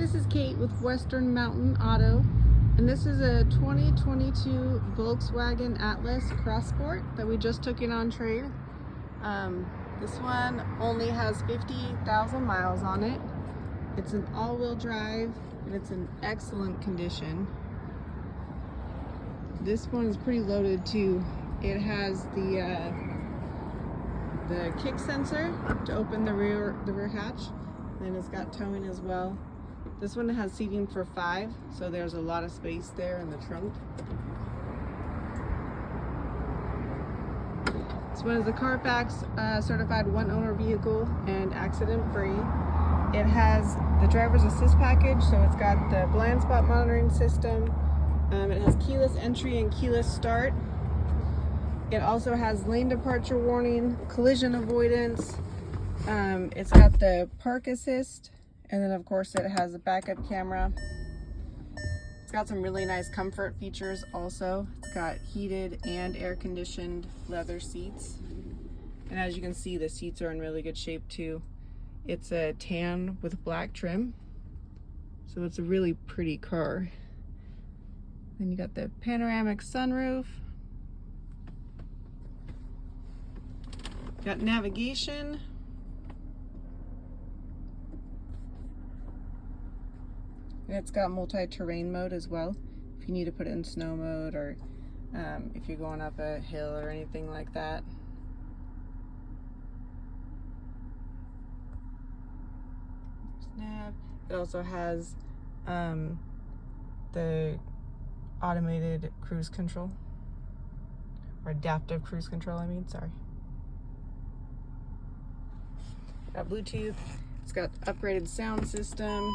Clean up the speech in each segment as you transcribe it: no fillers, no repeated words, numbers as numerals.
this is Kate with Western Mountain Auto, and this is a 2022 Volkswagen Atlas Cross Sport that we just took in on trade. This one only has 50,000 miles on it. It's an all-wheel drive and it's in excellent condition. This one is pretty loaded too. It has the kick sensor to open the rear hatch, and it's got towing as well. This one has seating for 5, so there's a lot of space there in the trunk. This one is a Carfax Certified one-owner vehicle and accident-free. It has the driver's assist package, so it's got the blind spot monitoring system. It has keyless entry and keyless start. It also has lane departure warning, collision avoidance. It's got the park assist, and then of course it has a backup camera. It's got some really nice comfort features also. It's got heated and air conditioned leather seats. And as you can see, the seats are in really good shape too. It's a tan with black trim, so it's a really pretty car. Then you got the panoramic sunroof. Got navigation. And it's got multi-terrain mode as well, if you need to put it in snow mode, or if you're going up a hill or anything like that. Nav. It also has the automated cruise control, or adaptive cruise control, I mean, sorry. Got Bluetooth. It's got upgraded sound system.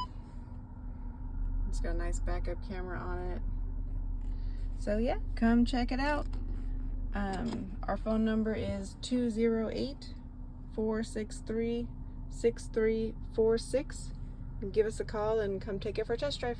It's got a nice backup camera on it. So yeah, come check it out. Our phone number is 208-463-6346. Give us a call and come take it for a test drive.